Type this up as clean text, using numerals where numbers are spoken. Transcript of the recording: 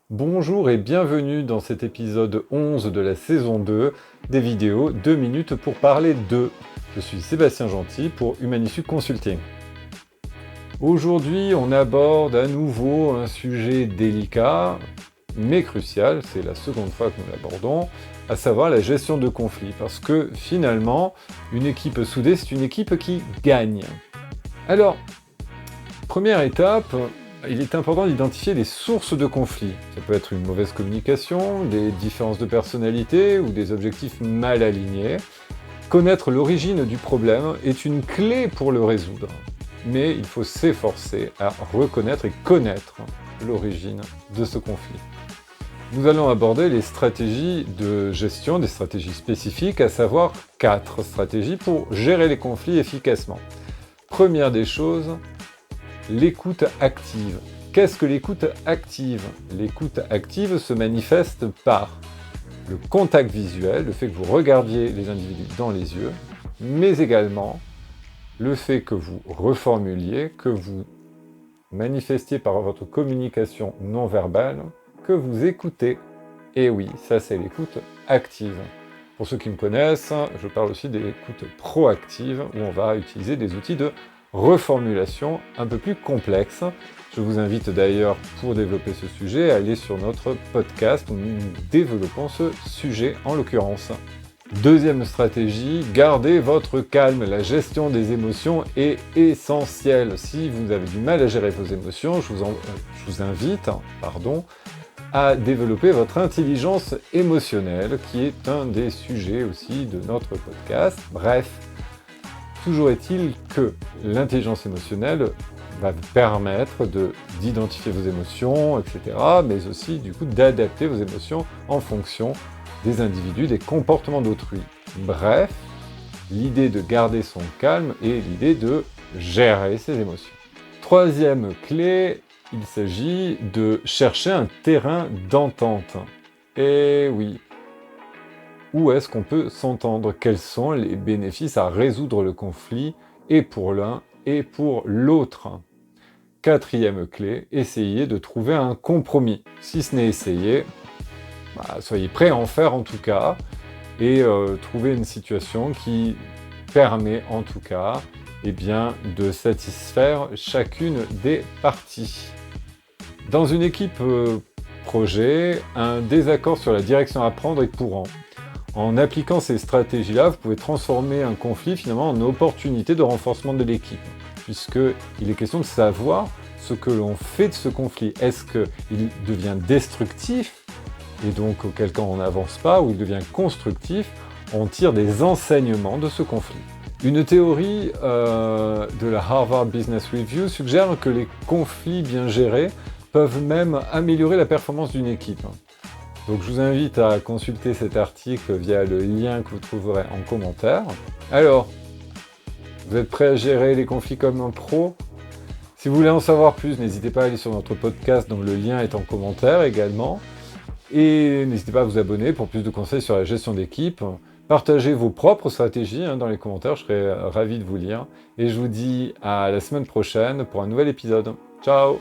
Bonjour et bienvenue dans cet épisode 11 de la saison 2 des vidéos 2 minutes pour parler de. Je suis Sébastien Gentil pour Humanissu Consulting. Aujourd'hui, on aborde à nouveau un sujet délicat, mais crucial, c'est la seconde fois que nous l'abordons, à savoir la gestion de conflits. Parce que finalement, une équipe soudée, c'est une équipe qui gagne. Alors, première étape, il est important d'identifier les sources de conflits. Ça peut être une mauvaise communication, des différences de personnalité ou des objectifs mal alignés. Connaître l'origine du problème est une clé pour le résoudre. Mais il faut s'efforcer à reconnaître et connaître l'origine de ce conflit. Nous allons aborder les stratégies de gestion, des stratégies spécifiques, à savoir 4 stratégies pour gérer les conflits efficacement. Première des choses, l'écoute active. Qu'est-ce que l'écoute active ? L'écoute active se manifeste par le contact visuel, le fait que vous regardiez les individus dans les yeux, mais également le fait que vous reformuliez, que vous manifestiez par votre communication non verbale, que vous écoutez. Et oui, ça c'est l'écoute active. Pour ceux qui me connaissent, je parle aussi de l'écoute proactive, où on va utiliser des outils de reformulation un peu plus complexes. Je vous invite d'ailleurs, pour développer ce sujet, à aller sur notre podcast où nous développons ce sujet en l'occurrence. Deuxième stratégie, gardez votre calme. La gestion des émotions est essentielle. Si vous avez du mal à gérer vos émotions, je vous invite à développer votre intelligence émotionnelle, qui est un des sujets aussi de notre podcast. Bref, toujours est-il que l'intelligence émotionnelle va vous permettre d'identifier vos émotions, etc., mais aussi du coup d'adapter vos émotions en fonction des individus, des comportements d'autrui. Bref, l'idée de garder son calme et l'idée de gérer ses émotions. Troisième clé, il s'agit de chercher un terrain d'entente. Et oui, où est-ce qu'on peut s'entendre ? Quels sont les bénéfices à résoudre le conflit, et pour l'un et pour l'autre ? Quatrième clé, essayez de trouver un compromis. Si ce n'est essayé, soyez prêts à en faire en tout cas, et trouver une situation qui permet en tout cas de satisfaire chacune des parties. Dans une équipe projet, un désaccord sur la direction à prendre est courant. En appliquant ces stratégies-là, vous pouvez transformer un conflit finalement en opportunité de renforcement de l'équipe, puisqu'il est question de savoir ce que l'on fait de ce conflit. Est-ce qu'il devient destructif, et donc auquel cas on n'avance pas, ou il devient constructif, on tire des enseignements de ce conflit. Une théorie de la Harvard Business Review suggère que les conflits bien gérés peuvent même améliorer la performance d'une équipe. Donc je vous invite à consulter cet article via le lien que vous trouverez en commentaire. Alors, vous êtes prêts à gérer les conflits comme un pro ? Si vous voulez en savoir plus, n'hésitez pas à aller sur notre podcast dont le lien est en commentaire également. Et n'hésitez pas à vous abonner pour plus de conseils sur la gestion d'équipe. Partagez vos propres stratégies dans les commentaires, je serai ravi de vous lire. Et je vous dis à la semaine prochaine pour un nouvel épisode. Ciao !